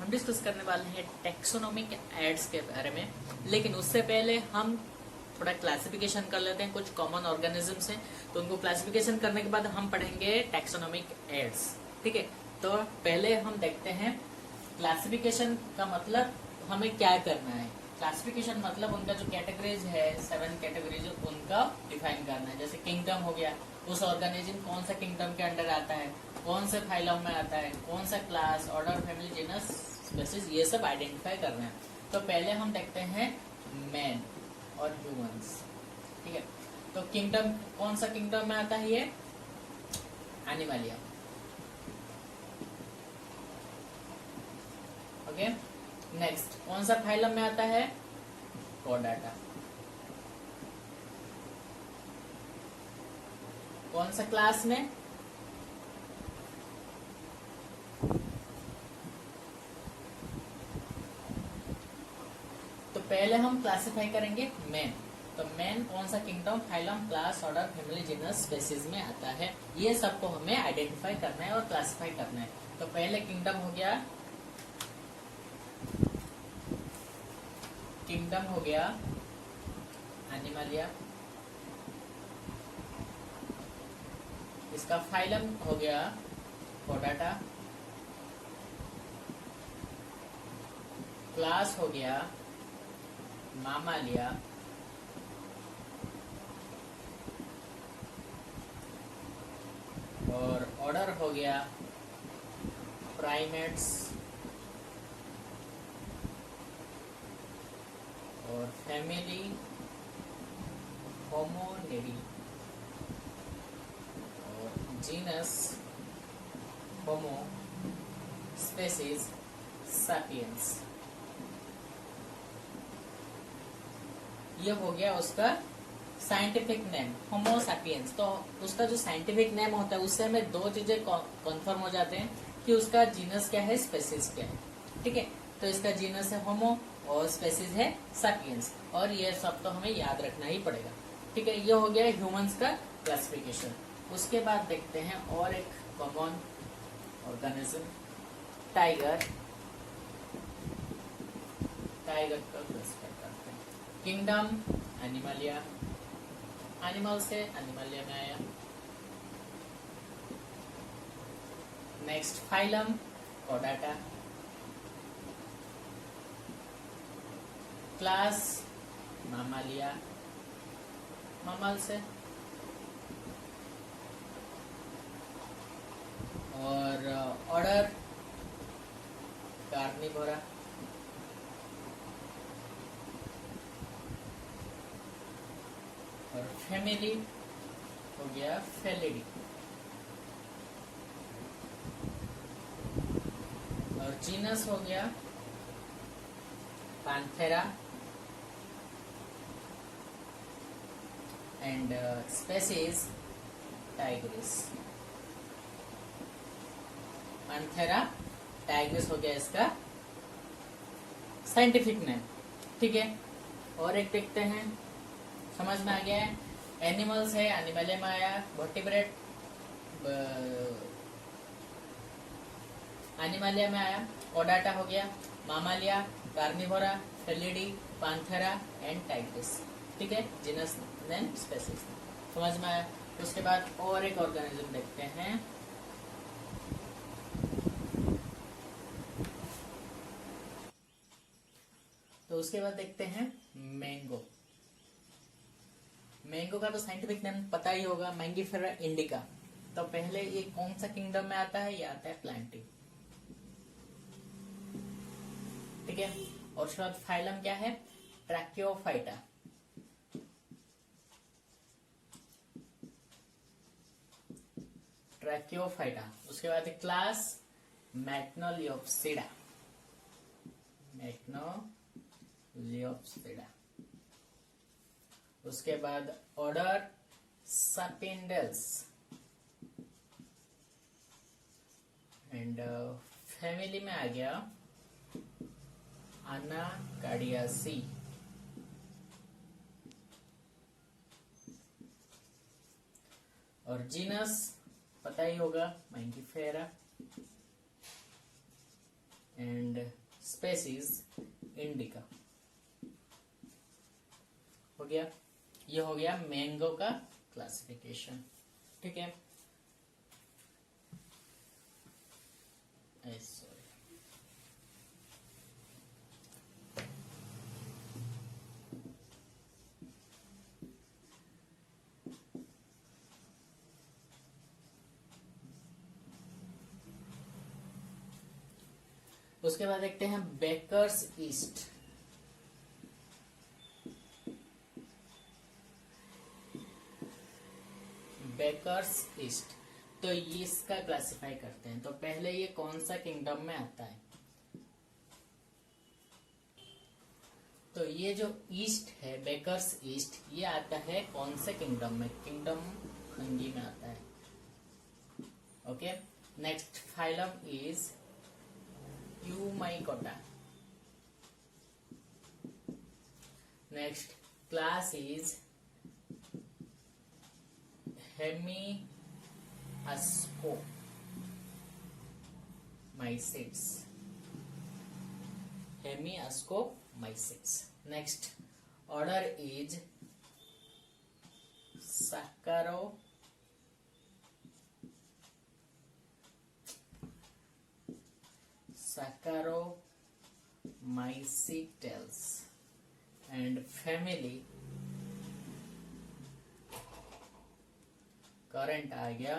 हम डिस्कस करने वाले हैं टेक्सोनोमिक एड्स के बारे में। लेकिन उससे पहले हम थोड़ा क्लासिफिकेशन कर लेते हैं। कुछ कॉमन ऑर्गेनिजम्स हैं तो उनको क्लासिफिकेशन करने के बाद हम पढ़ेंगे टेक्सोनोमिक एड्स। ठीक है, तो पहले हम देखते हैं क्लासिफिकेशन का मतलब हमें क्या करना है। क्लासिफिकेशन मतलब उनका जो कैटेगरीज है, 7 कैटेगरीज, उनका डिफाइन करना है। जैसे किंगडम हो गया, उस ऑर्गेनिज्म कौन सा किंगडम के अंडर आता है, कौन से फाइलम में आता है, कौन सा class, order, family, genus, species, ये सब आइडेंटिफाई करना है। तो पहले हम देखते हैं मैन और ह्यूमंस। ठीक है, तो किंगडम कौन सा किंगडम में आता है, ये एनिमलिया। ओके, नेक्स्ट कौन सा फाइलम में आता है, कॉर्डाटा। कौन सा क्लास में, तो पहले हम क्लासिफाई करेंगे मैन। तो मैन कौन सा kingdom, phylum, class, order, family, genus, species में आता है, ये सबको हमें आइडेंटिफाई करना है और क्लासिफाई करना है। तो पहले किंगडम हो गया, किंगडम हो गया एनिमलिया। इसका फाइलम हो गया कॉर्डाटा। क्लास हो गया मामालिया। और ऑर्डर हो गया प्राइमेट्स। और फैमिली होमोनिडी। और जीनस होमो, स्पेसीज सैपियंस। ये हो गया उसका साइंटिफिक नेम होमो सैपियंस। तो उसका जो साइंटिफिक नेम होता है उससे हमें दो चीजें कंफर्म हो जाते हैं कि उसका जीनस क्या है, स्पेसीज क्या है। ठीक है, तो इसका जीनस है होमो और स्पेसीज है सैपियंस, और ये सब तो हमें याद रखना ही पड़ेगा। ठीक है, ये हो गया ह्यूमंस का क्लासिफिकेशन। उसके बाद देखते हैं और एक कॉमन ऑर्गेनिज्म, टाइगर। टाइगर का क्लासिफाई करते हैं। किंगडम एनिमलिया, एनिमल से एनिमलिया में आया। Next phylum Chordata. क्लास मामालिया, मामल से। और ऑर्डर कार्निवोरा। और फैमिली हो गया फेलिडी। और जीनस हो गया Panthera. And species Tigris. Panthera Tigris हो गया इसका साइंटिफिक नेम। ठीक है, और एक देखते हैं, समझ में आ गया है। एनिमल्स है, एनिमलिया में आया। वर्टिब्रेट एनिमलिया में आया। कॉर्डाटा हो गया mammalia, carnivora, felidae, panthera and tigris. ठीक है, जीनस नेम, स्पेसीज समझ में आया। उसके बाद और एक ऑर्गेनिज्म देखते हैं, तो उसके बाद देखते हैं मैंगो। मैंगो का तो साइंटिफिक नेम पता ही होगा, मैंगीफेरा इंडिका। तो पहले ये कौन सा किंगडम में आता है, ये आता है प्लांटी। ठीक है, और उसके बाद फाइलम क्या है, ट्रैकियोफाइटा। ट्रैकियोफाइटा। उसके बाद क्लास मैग्नोलियोप्सिडा। मैग्नोलियोप्सिडा। उसके बाद ऑर्डर सपिंडल्स। एंड फैमिली में आ गया अनाकार्डियासी। और जीनस पता ही होगा मैंगीफेरा। And species indica. हो गया, ये हो गया मैंगो का क्लासिफिकेशन। ठीक है, सॉरी, उसके बाद देखते हैं बेकर्स ईस्ट। बेकर्स ईस्ट, तो ये इसका क्लासिफाई करते हैं। तो पहले ये कौन सा किंगडम में आता है? तो ये जो ईस्ट है, बेकर्स ईस्ट, ये आता है कौन से किंगडम में? किंगडम फंगी में आता है। Okay, next phylum is eumycota. Next class is hemiascomycetes. Hemiascomycetes. Next order is Saccharomycetes and family करंट आ गया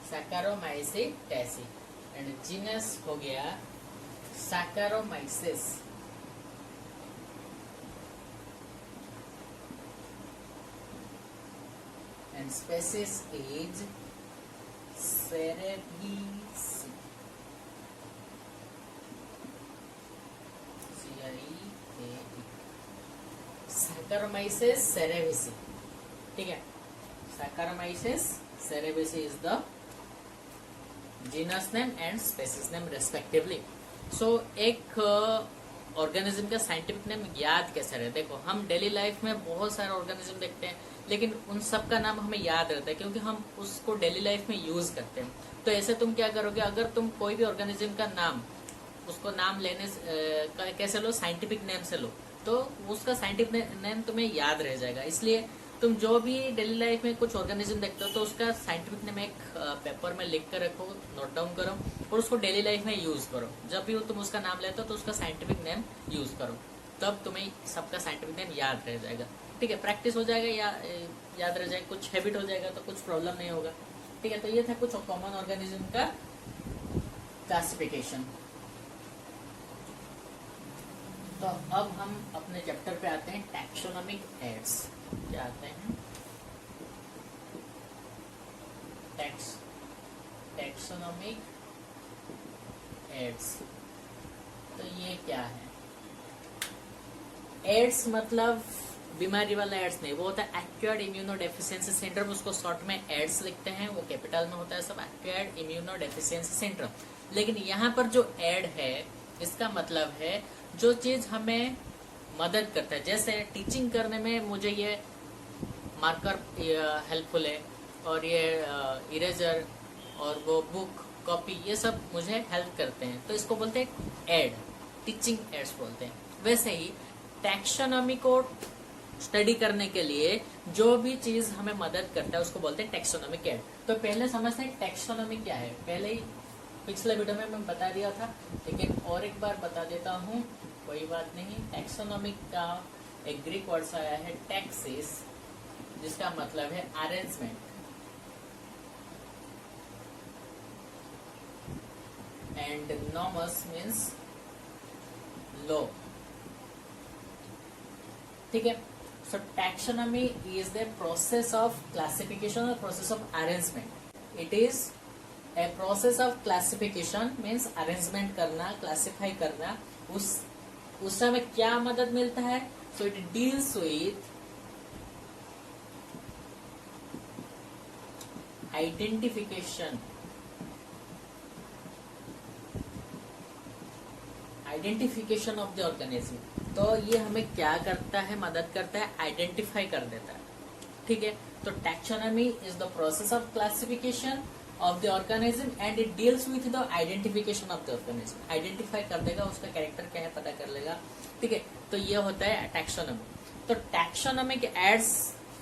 Saccharomycetaceae एंड जीनस हो गया Saccharomyces। And species is Cerevisiae। Saccharomyces cerevisiae। ठीक है, Saccharomyces cerevisiae is the genus name and species name respectively। So एक organism का scientific name याद कैसे रहे? देखो, हम डेली लाइफ में बहुत सारे ऑर्गेनिज्म देखते हैं, लेकिन उन सब का नाम हमें याद रहता है क्योंकि हम उसको डेली लाइफ में यूज करते हैं। तो ऐसे तुम क्या करोगे, अगर तुम कोई भी ऑर्गेनिज्म का नाम, उसको नाम लेने कैसे लो? साइंटिफिक नेम से लो, तो उसका साइंटिफिक नेम तुम्हें याद रह जाएगा। इसलिए तुम जो भी डेली लाइफ में कुछ ऑर्गेनिज्म देखते हो तो उसका साइंटिफिक नेम एक पेपर में लिख कर रखो, नोट डाउन करो और उसको डेली लाइफ में यूज करो। जब भी तुम उसका नाम लेते हो तो उसका साइंटिफिक नेम यूज करो, तब तुम्हें सबका साइंटिफिक नेम याद रह जाएगा। ठीक है, प्रैक्टिस हो जाएगा या याद रह जाएगा, कुछ हैबिट हो जाएगा तो कुछ प्रॉब्लम नहीं होगा। ठीक है, तो ये था कुछ कॉमन ऑर्गेनिज्म का क्लासिफिकेशन। तो अब हम अपने चैप्टर पे आते हैं, टैक्सोनॉमिक एड्स। क्या आते हैं? Taxonomic aids. तो ये क्या है? एड्स मतलब बीमारी वाला एड्स नहीं, वो होता है एक्वायर्ड इम्यूनोडेफिशिएंसी सिंड्रोम। उसको शॉर्ट में एड्स लिखते हैं, वो कैपिटल में होता है सब, एक्वायर्ड इम्यूनोडेफिशिएंसी सिंड्रोम। लेकिन यहाँ पर जो एड है, इसका मतलब है जो चीज हमें मदद करता है। जैसे टीचिंग करने में मुझे ये मार्कर हेल्पफुल है, और ये इरेजर और वो बुक, कॉपी, ये सब मुझे हेल्प करते हैं, तो इसको बोलते हैं एड, टीचिंग एड्स बोलते हैं। वैसे ही टैक्सोनॉमी को स्टडी करने के लिए जो भी चीज हमें मदद करता है उसको बोलते हैं टैक्सोनॉमिक एड। तो पहले समझते हैं टैक्सोनॉमी क्या है। पहले ही पिछले वीडियो में मैं बता दिया था, लेकिन और एक बार बता देता हूँ, कोई बात नहीं। टैक्सोनॉमिक का एक ग्रीक वर्ड आया है टैक्सिस, जिसका मतलब है arrangement, and nomos means law. ठीक है, so taxonomy is the process of classification और process of arrangement. It is a process of classification means arrangement करना, क्लासिफाई करना। उस समय क्या मदद मिलता है? So it deals with identification of the organism. तो ये हमें क्या करता है, मदद करता है, आइडेंटिफाई कर देता है। ठीक है, तो taxonomy is the process of classification of the organism and it deals with the identification of the organism. Identify कर देगा, उसका कैरेक्टर क्या है पता कर लेगा। ठीक है, तो ये होता है टैक्सोनॉमी। तो टैक्सोनॉमी के एड्स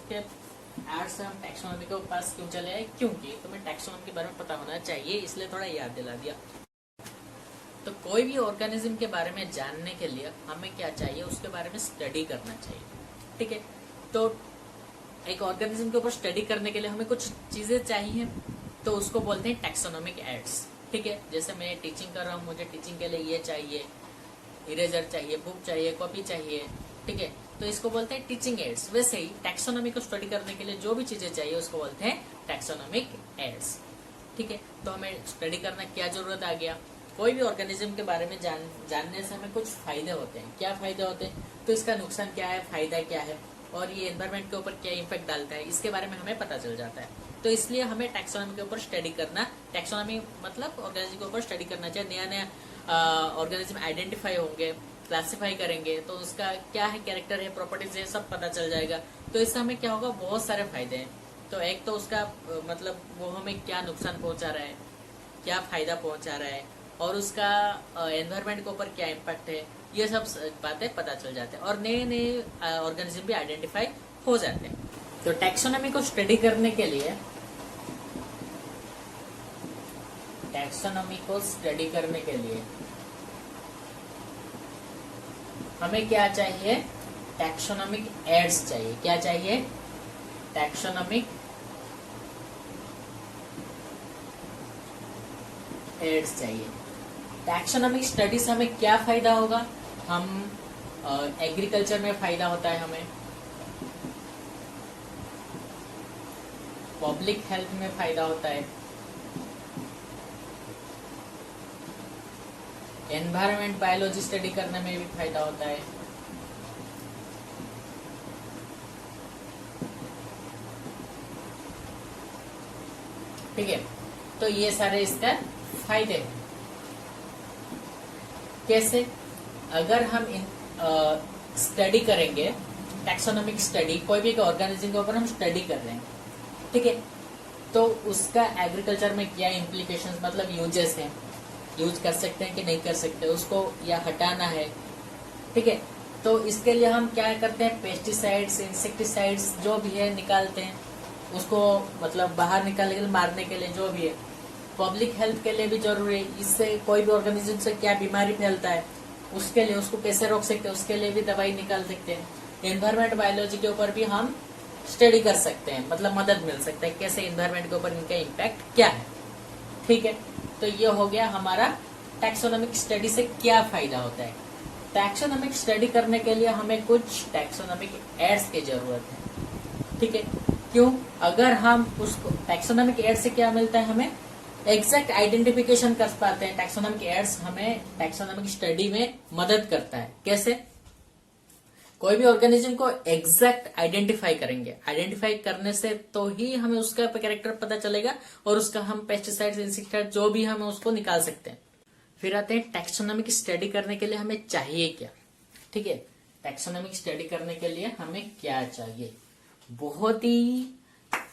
से हम टैक्सोनॉमी के पास क्यों चले आए, क्योंकि तुम्हें टैक्सोनॉमी के बारे में पता होना चाहिए, इसलिए थोड़ा याद दिला दिया। तो कोई भी ऑर्गेनिज्म के बारे में जानने के लिए हमें क्या चाहिए, उसके बारे में स्टडी करना चाहिए। ठीक है, तो एक ऑर्गेनिज्म के ऊपर स्टडी करने के लिए हमें कुछ चीजें चाहिए, तो उसको बोलते हैं टैक्सोनॉमिक एड्स। ठीक है, जैसे मैं टीचिंग कर रहा हूँ, मुझे टीचिंग के लिए ये चाहिए, इरेजर चाहिए, बुक चाहिए, कॉपी चाहिए। ठीक है, तो इसको बोलते हैं टीचिंग एड्स। वैसे ही टैक्सोनॉमी को स्टडी करने के लिए जो भी चीजें चाहिए उसको बोलते हैं टैक्सोनॉमिक एड्स। ठीक है, तो हमें स्टडी करना क्या जरूरत आ गया, कोई भी ऑर्गेनिज्म के बारे में जानने से हमें कुछ फायदे होते हैं। क्या फायदे होते हैं, तो इसका नुकसान क्या है, फायदा क्या है, और ये एनवायरमेंट के ऊपर क्या इम्पैक्ट डालता है, इसके बारे में हमें पता चल जाता है। तो इसलिए हमें टैक्सोनॉमी के ऊपर स्टडी करना, टैक्सोनॉमी मतलब ऑर्गेनिज्म के ऊपर स्टडी करना चाहिए। नया नया ऑर्गेनिज्म आइडेंटिफाई होंगे, क्लासिफाई करेंगे, तो उसका क्या है, कैरेक्टर है, प्रॉपर्टीज है, सब पता चल जाएगा। तो इससे हमें क्या होगा, बहुत सारे फायदे हैं। तो एक तो उसका मतलब वो हमें क्या नुकसान पहुंचा रहा है, क्या फायदा पहुंचा रहा है, और उसका एनवायरमेंट के ऊपर क्या इम्पैक्ट है, ये सब बातें पता चल जाते हैं, और नए नए ऑर्गेनिज्म भी आइडेंटिफाई हो जाते हैं। तो टैक्सोनॉमी को स्टडी करने के लिए हमें क्या चाहिए, टैक्सोनॉमिक एड्स चाहिए। क्या चाहिए, टैक्सोनॉमिक एड्स चाहिए। टैक्सोनॉमिक स्टडी से हमें क्या फायदा होगा, हम एग्रीकल्चर में फायदा होता है, हमें पब्लिक हेल्थ में फायदा होता है, एनवायरमेंट बायोलॉजी स्टडी करने में भी फायदा होता है। ठीक है, तो ये सारे इसका फायदे हैं। कैसे, अगर हम स्टडी करेंगे, टैक्सोनॉमिक स्टडी, कोई भी ऑर्गेनिज्म के ऊपर हम स्टडी कर रहे हैं, ठीक है, तो उसका एग्रीकल्चर में क्या इम्प्लीकेशंस मतलब यूजेस हैं, यूज कर सकते हैं कि नहीं कर सकते उसको, या हटाना है। ठीक है, तो इसके लिए हम क्या करते हैं, पेस्टिसाइड्स, इंसेक्टिसाइड्स जो भी है निकालते हैं, उसको मतलब बाहर निकालने के लिए, मारने के लिए, जो भी है। पब्लिक हेल्थ के लिए भी जरूरी है, इससे कोई भी ऑर्गेनिज्म से क्या बीमारी फैलता है, उसके लिए उसको कैसे रोक सकते हैं, उसके लिए भी दवाई निकाल सकते हैं। एनवायरमेंट बायोलॉजी के ऊपर भी हम स्टडी कर सकते हैं, मतलब मदद मिल सकता है, कैसे एनवायरमेंट के ऊपर इनका इम्पैक्ट क्या है। ठीक है, तो ये हो गया हमारा टैक्सोनॉमिक स्टडी से क्या फायदा होता है। टैक्सोनॉमिक स्टडी करने के लिए हमें कुछ टैक्सोनॉमिक एड्स की जरूरत है। ठीक है, क्यों, अगर हम उसको टैक्सोनॉमिक एड से क्या मिलता है, हमें एग्जैक्ट आइडेंटिफिकेशन कर पाते हैं। टैक्सोनॉमिक एड्स हमें टैक्सोनॉमिक स्टडी में मदद करता है। कैसे, कोई भी ऑर्गेनिज्म को एग्जैक्ट आइडेंटिफाई करेंगे, आइडेंटिफाई करने से तो ही हमें उसका कैरेक्टर पता चलेगा, और उसका हम पेस्टिसाइड्स, इंसेक्टिसाइड जो भी हम उसको निकाल सकते हैं। फिर आते हैं टैक्सोनॉमिक स्टडी करने के लिए हमें चाहिए क्या। ठीक है, टैक्सोनॉमिक स्टडी करने के लिए हमें क्या चाहिए, बहुत ही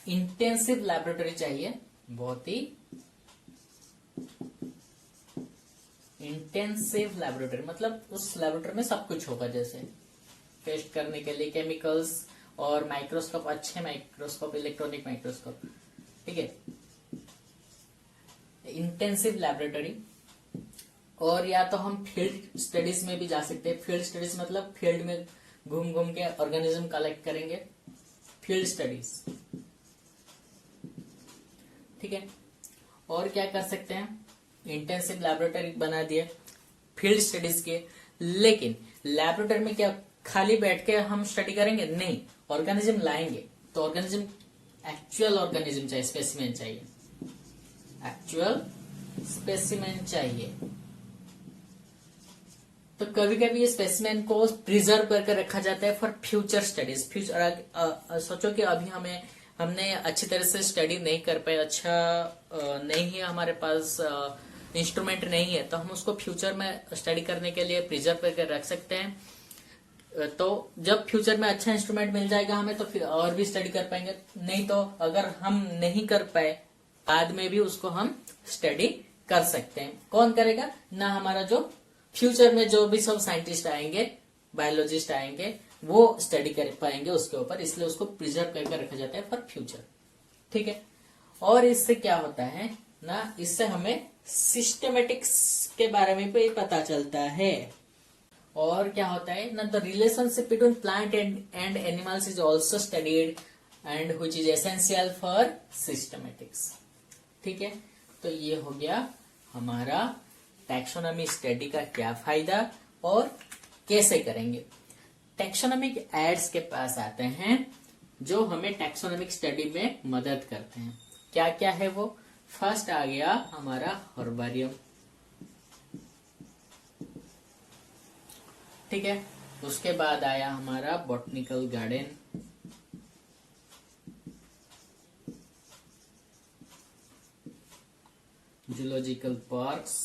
इंटेंसिव लैबोरेटरी चाहिए, बहुत ही इंटेंसिव लैबोरेटरी, मतलब उस लैबोरेटरी में सब कुछ होगा, जैसे टेस्ट करने के लिए केमिकल्स और माइक्रोस्कोप, अच्छे माइक्रोस्कोप, इलेक्ट्रॉनिक माइक्रोस्कोप। ठीक है, इंटेंसिव लैबोरेटरी। और या तो हम फील्ड स्टडीज में भी जा सकते हैं। फील्ड स्टडीज मतलब फील्ड में घूम घूम के ऑर्गेनिज्म कलेक्ट करेंगे, फील्ड स्टडीज। ठीक है, और क्या कर सकते हैं, इंटेंसिव लैबोरेटरी बना दिए फील्ड स्टडीज के। लेकिन लैबोरेटरी में क्या खाली बैठ के हम स्टडी करेंगे, नहीं, ऑर्गेनिज्म लाएंगे, तो ऑर्गेनिज्म एक्चुअल ऑर्गेनिज्म चाहिए, स्पेसिमेन चाहिए, एक्चुअल स्पेसिमेन चाहिए। तो कभी कभी ये स्पेसिमेन को प्रिजर्व करके रखा जाता है फॉर फ्यूचर स्टडीज। सोचो कि अभी हमने अच्छी तरह से स्टडी नहीं कर पाए, अच्छा नहीं है हमारे पास इंस्ट्रूमेंट नहीं है, तो हम उसको फ्यूचर में स्टडी करने के लिए प्रिजर्व करके रख सकते हैं। तो जब फ्यूचर में अच्छा इंस्ट्रूमेंट मिल जाएगा हमें तो फिर और भी स्टडी कर पाएंगे, नहीं तो अगर हम नहीं कर पाए बाद में भी उसको हम स्टडी कर सकते हैं। कौन करेगा ना, हमारा जो फ्यूचर में जो भी सब साइंटिस्ट आएंगे, बायोलॉजिस्ट आएंगे, वो स्टडी कर पाएंगे उसके ऊपर, इसलिए उसको प्रिजर्व करके रखा जाता है फॉर फ्यूचर। ठीक है। और इससे क्या होता है ना, इससे हमें सिस्टमेटिक्स के बारे में भी पता चलता है। और क्या होता है ना, the relationship between plant and animals is also studied and which is essential for systematics. ठीक है। तो ये हो गया हमारा टैक्सोनॉमी स्टडी का क्या फायदा और कैसे करेंगे। टैक्सोनॉमिक एड्स के पास आते हैं जो हमें टैक्सोनॉमिक स्टडी में मदद करते हैं। क्या क्या है वो। फर्स्ट आ गया हमारा हर्बारियम। ठीक है। उसके बाद आया हमारा botanical garden, zoological parks,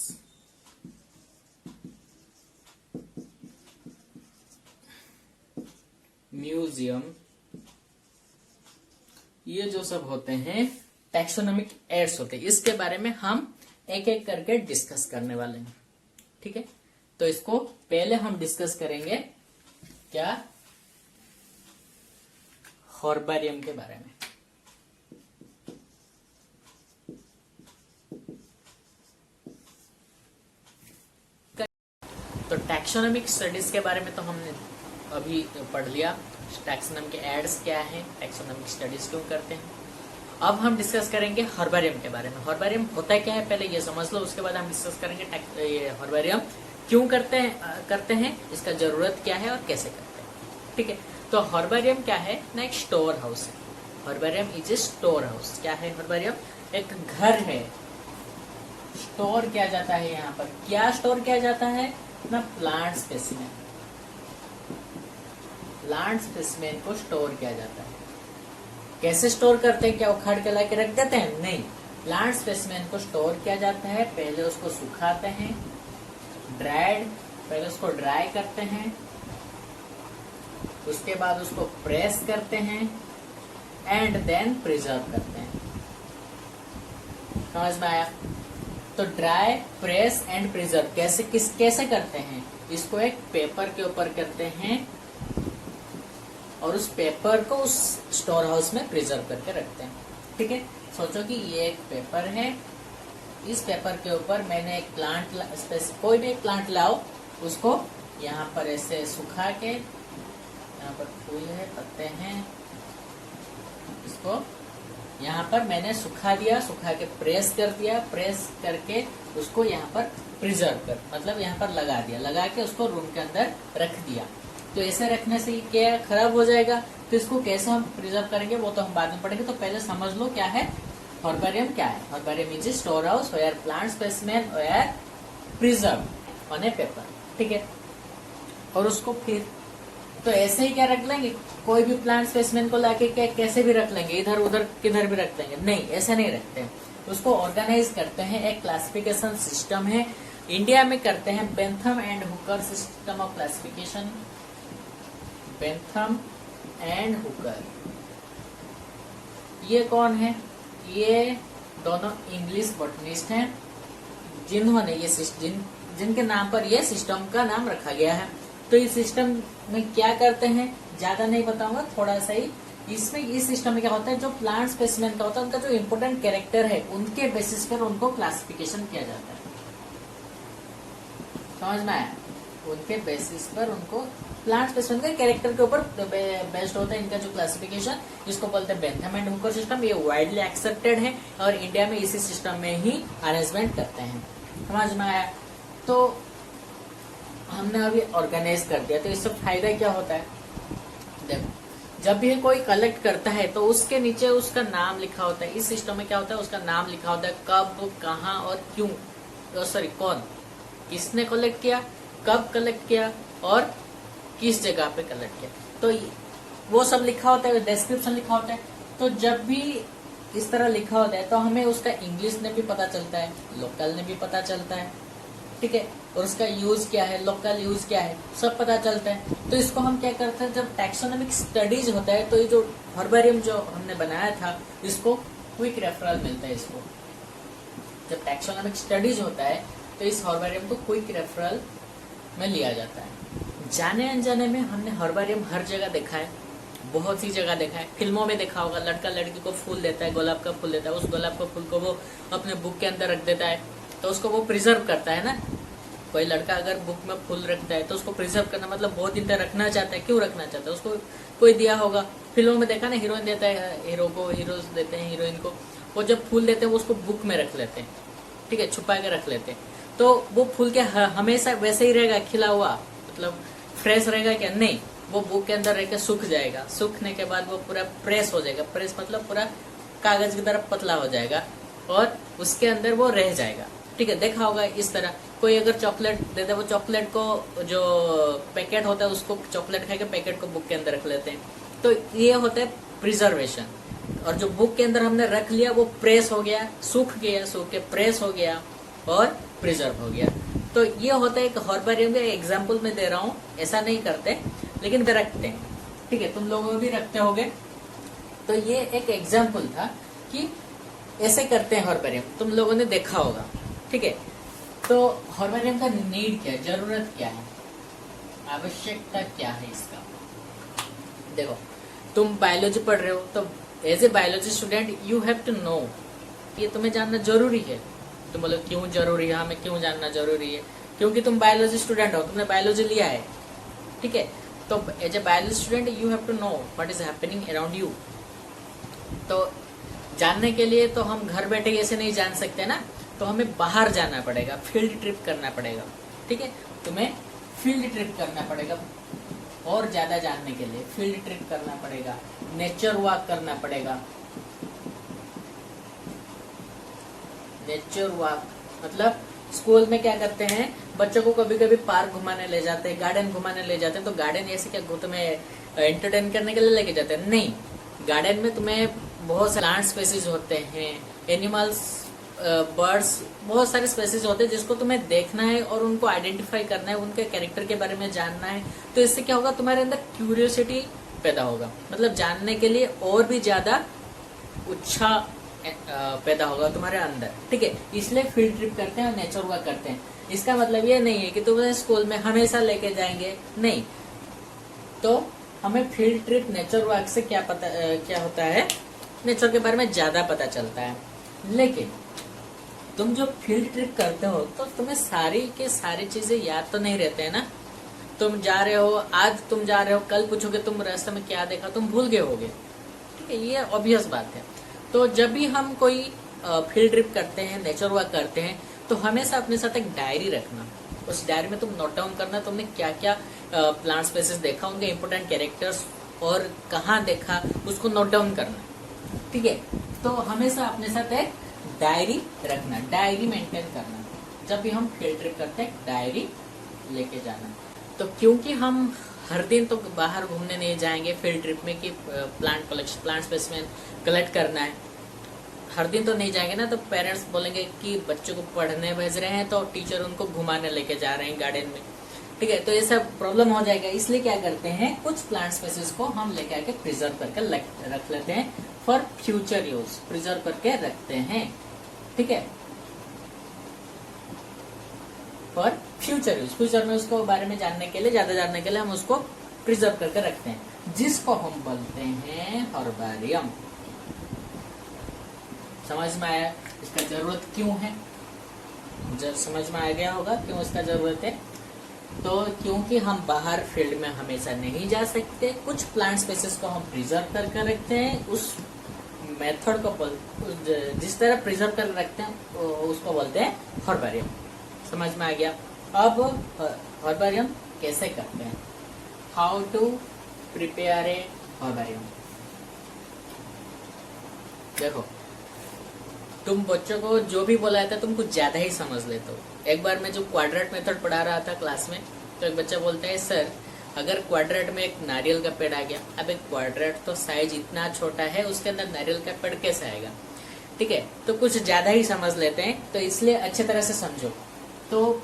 museum. ये जो सब होते हैं टैक्सोनॉमिक एड्स होते हैं। इसके बारे में हम एक एक करके डिस्कस करने वाले हैं। ठीक है। तो इसको पहले हम डिस्कस करेंगे क्या, हर्बारियम के बारे में। तो टैक्सोनॉमिक स्टडीज के बारे में तो हमने अभी पढ़ लिया, टैक्सोनॉमी के एड्स क्या है, टैक्सोनॉमिक स्टडीज क्यों करते हैं। अब हम डिस्कस करेंगे हर्बारियम के बारे में। हर्बारियम होता क्या है पहले ये समझ लो, उसके बाद हम डिस्कस करेंगे ये हर्बारियम क्यों करते हैं, इसका जरूरत क्या है और कैसे करते हैं। ठीक है। तो हर्बारियम क्या है ना, एक स्टोर हाउस है। Herbarium is a store house. क्या है हर्बारियम, एक घर है। स्टोर किया जाता है यहाँ पर, क्या स्टोर किया जाता है ना, प्लांट स्पेसिमेन। प्लांट स्पेसिमेन को स्टोर किया जाता है। कैसे स्टोर करते हैं, क्या उखाड़ के लाके रख देते हैं, नहीं। प्लांट स्पेसिमेन को स्टोर किया जाता है, पहले उसको सुखाते हैं, ड्राइड, पहले उसको ड्राई करते हैं, उसके बाद उसको प्रेस करते हैं एंड देन प्रिजर्व करते हैं। समझ में आया। तो ड्राई, प्रेस एंड प्रिजर्व कैसे करते हैं, इसको एक पेपर के ऊपर करते हैं और उस पेपर को उस स्टोर हाउस में प्रिजर्व करके रखते हैं। ठीक है। सोचो कि ये एक पेपर है, इस पेपर के ऊपर मैंने एक प्लांट, कोई भी एक प्लांट लाओ, उसको यहाँ पर ऐसे सुखा के, यहाँ पर फूल है, पत्ते हैं, इसको यहाँ पर मैंने सुखा दिया, सुखा के प्रेस कर दिया, प्रेस करके उसको यहाँ पर प्रिजर्व कर, मतलब यहाँ पर लगा दिया, लगा के उसको रूम के अंदर रख दिया। तो ऐसे रखने से क्या खराब हो जाएगा, तो इसको कैसे हम प्रिजर्व करेंगे वो तो हम बाद में पढ़ेंगे। तो पहले समझ लो क्या है हर्बारियम। क्या है herbarium, is store house where plant specimen where preserve on a paper. ठीक है। और उसको फिर तो ऐसे ही क्या रख लेंगे, कोई भी प्लांट स्पेसिमेन को लाके कैसे भी रख लेंगे, इधर उधर किधर भी रख लेंगे, नहीं, ऐसे नहीं रखते हैं। उसको ऑर्गेनाइज करते हैं, एक क्लासिफिकेशन सिस्टम है, इंडिया में करते हैं Bentham and Hooker system of classification. Bentham and Hooker, ये कौन है, ये दोनों इंग्लिश बॉटनिस्ट हैं जिन्होंने ये जिनके नाम पर ये सिस्टम का नाम रखा गया है। तो इस सिस्टम में क्या करते हैं ज्यादा नहीं बताऊंगा, थोड़ा सा ही। इसमें इस सिस्टम में क्या होता है, जो प्लांट स्पेसिमेन का होता है उनका जो इम्पोर्टेंट कैरेक्टर है उनके बेसिस पर उनको क्लासिफिकेशन किया जाता है। समझ में आया। उनके बेसिस पर उनको प्लांट स्पेसिमेन के कैरेक्टर के ऊपर बेस्ड होता है इनका जो क्लासिफिकेशन, जिसको बोलते हैं बेंथम एंड हुकर सिस्टम। ये वाइडली एक्सेप्टेड है और इंडिया में इसी सिस्टम में ही अरेंजमेंट करते हैं। समझ में आया। तो हमने अभी ऑर्गेनाइज कर दिया, तो इससे फायदा क्या होता है, देखो जब भी कोई कलेक्ट करता है तो उसके नीचे उसका नाम लिखा होता है। इस सिस्टम में क्या होता है, उसका नाम लिखा होता है, कब, कहाँ और क्यों, सॉरी कौन, किसने कलेक्ट किया, कब कलेक्ट किया और किस जगह पे कलेक्ट किया, तो वो सब लिखा होता है, डिस्क्रिप्शन लिखा होता है। तो जब भी इस तरह लिखा होता है तो हमें उसका इंग्लिश में भी पता चलता है, लोकल में भी पता चलता है, ठीक है, और उसका यूज क्या है, लोकल यूज क्या है, सब पता चलता है। तो इसको हम क्या करते हैं, जब टैक्सोनॉमिक स्टडीज होता है तो ये जो हर्बेरियम जो हमने बनाया था इसको क्विक रेफरल मिलता है। इसको जब टैक्सोनॉमिक स्टडीज होता है तो इस हर्बेरियम को क्विक रेफरल में लिया जाता है। जाने अनजाने में हमने हर्बेरियम हर जगह देखा है, बहुत सी जगह देखा है। फिल्मों में देखा होगा, लड़का लड़की को फूल देता है, गुलाब का फूल देता है, उस गुलाब का फूल को वो अपने बुक के अंदर रख देता है, तो उसको वो प्रिजर्व करता है ना। कोई लड़का अगर बुक में फूल रखता है तो उसको प्रिजर्व करना मतलब बहुत दिन तक रखना चाहता है। क्यों रखना चाहता है? उसको कोई दिया होगा, फिल्मों में देखा ना, हीरोइन देता है हीरो को, हीरोज देते हैं हीरोइन को, वो जब फूल देते हैं वो उसको बुक में रख लेते हैं, ठीक है, छुपा के रख लेते हैं। तो वो फूल क्या हमेशा वैसे ही रहेगा, खिला हुआ, मतलब फ्रेश रहेगा क्या? नहीं, वो बुक के अंदर रह के सूख जाएगा। सूखने के बाद वो पूरा प्रेस हो जाएगा, प्रेस मतलब पूरा कागज की तरह पतला हो जाएगा और उसके अंदर वो रह जाएगा, ठीक है। देखा होगा इस तरह कोई अगर चॉकलेट दे दे, वो चॉकलेट को जो पैकेट होता है उसको चॉकलेट खा के पैकेट को बुक के अंदर रख लेते हैं। तो ये होता है प्रिजर्वेशन। और जो बुक के अंदर हमने रख लिया वो प्रेस हो गया, सूख गया, सूख के प्रेस हो गया और प्रिजर्व हो गया। तो ये होता है एक हर्बेरियम का एग्जाम्पल मैं दे रहा हूँ, ऐसा नहीं करते लेकिन वे रखते हैं, ठीक है, तुम लोग भी रखते होगे। तो ये एक एग्जाम्पल था कि ऐसे करते हैं हर्बेरियम, तुम लोगों ने देखा होगा, ठीक है। तो हर्बेरियम का नीड क्या है, जरूरत क्या है, आवश्यकता क्या है इसका? देखो, तुम बायोलॉजी पढ़ रहे हो तो as a biology student you have to know, ये तुम्हें जानना जरूरी है। तुम बोलो क्यों जरूरी है, हमें क्यों जानना जरूरी है? क्योंकि तुम बायोलॉजी स्टूडेंट हो, तुमने बायोलॉजी लिया है, ठीक है। तो as a biology student you have to know what is happening around you. तो जानने के लिए तो हम घर बैठे ऐसे नहीं जान सकते ना, तो हमें बाहर जाना पड़ेगा, फील्ड ट्रिप करना पड़ेगा, ठीक है। तुम्हें फील्ड ट्रिप करना पड़ेगा और ज्यादा जानने के लिए फील्ड ट्रिप करना पड़ेगा, नेचर वॉक करना पड़ेगा। नेचर वॉक मतलब स्कूल में क्या करते हैं, बच्चों को कभी कभी पार्क घुमाने ले जाते हैं, गार्डन घुमाने ले जाते हैं। तो गार्डन ऐसे क्या तुम्हें एंटरटेन करने के लिए लेके जाते हैं? नहीं, गार्डन में तुम्हें बहुत सारे प्लांट स्पेसीज होते हैं, एनिमल्स, बर्ड्स, बहुत सारे स्पेसीज होते हैं जिसको तुम्हें देखना है और उनको आइडेंटिफाई करना है, उनके कैरेक्टर के बारे में जानना है। तो इससे क्या होगा, तुम्हारे अंदर क्यूरियोसिटी पैदा होगा, मतलब जानने के लिए और भी ज्यादा उत्साह पैदा होगा तुम्हारे अंदर, ठीक है। इसलिए फील्ड ट्रिप करते हैं और नेचर वर्क करते हैं। इसका मतलब ये नहीं है कि तुम्हें स्कूल में हमेशा लेके जाएंगे, नहीं। तो हमें फील्ड ट्रिप नेचर वर्क से क्या पता क्या होता है, नेचर के बारे में ज्यादा पता चलता है। लेकिन तुम जो फील्ड ट्रिप करते हो तो तुम्हें सारी के सारी चीजें याद तो नहीं रहते हैं ना। तुम जा रहे हो, आज तुम जा रहे हो, कल पूछोगे तुम रास्ते में क्या देखा, तुम भूल गए होगे, ठीक है, ये ऑब्वियस बात है। तो जब भी हम कोई फील्ड ट्रिप करते हैं, नेचर वर्क करते हैं, तो हमेशा अपने साथ एक डायरी रखना। उस डायरी में तुम नोट डाउन करना तुमने क्या क्या प्लांट स्पेसीज देखा, उनके इंपोर्टेंट कैरेक्टर्स और कहाँ देखा, उसको नोट डाउन करना, ठीक है। तो हमेशा अपने साथ एक डायरी रखना, डायरी मेंटेन करना। जब भी हम फील्ड ट्रिप करते हैं डायरी लेके जाना। तो क्योंकि हम हर दिन तो बाहर घूमने नहीं जाएंगे फील्ड ट्रिप में कि plant collection, plant specimen collect करना है, हर दिन तो नहीं जाएंगे ना। तो पेरेंट्स बोलेंगे कि बच्चों को पढ़ने भेज रहे हैं तो टीचर उनको घुमाने लेके जा रहे हैं गार्डन में, ठीक है। तो ये सब प्रॉब्लम हो जाएगा। इसलिए क्या करते हैं, कुछ प्लांट स्पेसीज को हम लेके आके प्रिजर्व करके रख लेते हैं फॉर फ्यूचर यूज, प्रिजर्व करके रखते हैं, ठीक है, फॉर फ्यूचर यूज। फ्यूचर में उसको बारे में जानने के लिए, ज्यादा जानने के लिए हम उसको प्रिजर्व करके रखते हैं, जिसको हम बोलते हैं हर्बेरियम। समझ में आया इसका जरूरत क्यों है? समझ में आ गया होगा क्यों इसका जरूरत है। तो क्योंकि हम बाहर फील्ड में हमेशा नहीं जा सकते, कुछ प्लांट स्पेसीज को हम प्रिजर्व करके रखते हैं, उस मेथड को जिस तरह प्रिजर्व कर रखते हैं उसको बोलते हैं हर्बेरियम। समझ में आ गया। अब हर्बेरियम कैसे करते हैं, how to prepare a herbarium. देखो, तुम बच्चों को जो भी बोला था तुम कुछ ज्यादा ही समझ लेते हो। एक बार मैं जो क्वाड्रेट मेथड पढ़ा रहा था क्लास में, तो एक बच्चा बोलता है सर अगर क्वाड्रेट में एक नारियल का पेड़ आ गया, अब एक क्वाड्रेट तो साइज इतना छोटा है, उसके अंदर नारियल का पेड़ कैसे आएगा, ठीक है। तो कुछ ज्यादा ही समझ लेते हैं, तो इसलिए अच्छे तरह से समझो। तो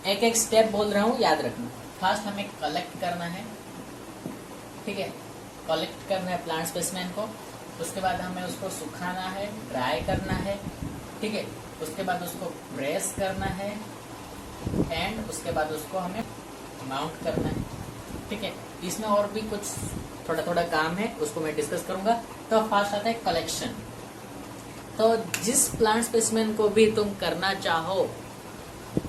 एक एक स्टेप बोल रहा हूँ, याद रखना। फर्स्ट हमें कलेक्ट करना है, ठीक है, कलेक्ट करना है प्लांट स्पेसिमेन को। उसके बाद हमें उसको सुखाना है, ड्राई करना है, ठीक है। उसके बाद उसको प्रेस करना है एंड उसके बाद उसको हमें माउंट करना है, ठीक है। इसमें और भी कुछ थोड़ा थोड़ा काम है, उसको मैं डिस्कस करूंगा। तो फर्स्ट आता है कलेक्शन। तो जिस प्लांट स्पेसिमेन को भी तुम करना चाहो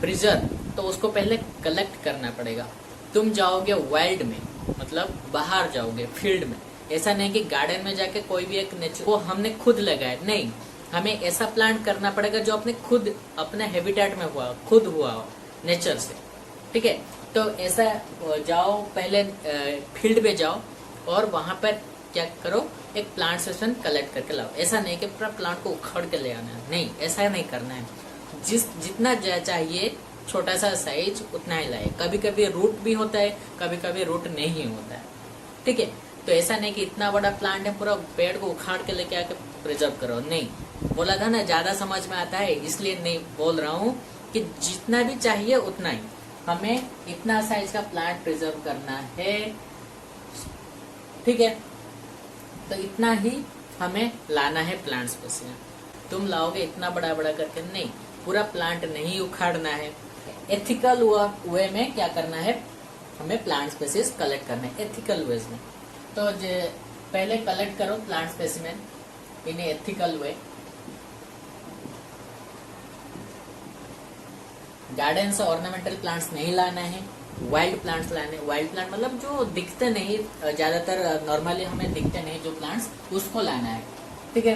प्रिजर्व, तो उसको पहले कलेक्ट करना पड़ेगा। तुम जाओगे वाइल्ड में, मतलब बाहर जाओगे फील्ड में। ऐसा नहीं कि गार्डन में जाके कोई भी एक नेचर वो हमने खुद लगाया, नहीं, हमें ऐसा प्लांट करना पड़ेगा जो अपने खुद अपने हैबिटेट में हुआ, खुद हुआ हो नेचर से, ठीक है। तो ऐसा जाओ, पहले फील्ड में जाओ और वहां पर क्या करो, एक प्लांट स्पेसिमेन कलेक्ट करके लाओ। ऐसा नहीं कि पूरा प्लांट को उखाड़ के ले आना है, नहीं, ऐसा नहीं करना है। जितना चाहिए छोटा सा साइज उतना ही लाए। कभी कभी रूट भी होता है, कभी कभी रूट नहीं होता है, ठीक है। तो ऐसा नहीं कि इतना बड़ा प्लांट है पूरा पेड़ को उखाड़ के लेके आके प्रिजर्व करो, नहीं। बोला था ना ज्यादा समझ में आता है, इसलिए नहीं बोल रहा हूँ कि जितना भी चाहिए उतना ही हमें इतना साइज का प्लांट प्रिजर्व करना है, ठीक है। तो इतना ही हमें लाना है प्लांट स्पेसिमेन। तुम लाओगे इतना बड़ा बड़ा करके, नहीं, पूरा प्लांट नहीं उखाड़ना है। एथिकल वे में क्या करना है, हमें प्लांट स्पेसिस कलेक्ट करना है एथिकल वेज में। तो पहले कलेक्ट करो प्लांट स्पेसिमेन इन एथिकल वे। गार्डन से ऑर्नामेंटल प्लांट्स नहीं लाना है, वाइल्ड प्लांट्स लाने। वाइल्ड प्लांट मतलब जो दिखते नहीं, ज्यादातर नॉर्मली हमें दिखते नहीं जो प्लांट्स, उसको लाना है, ठीक है।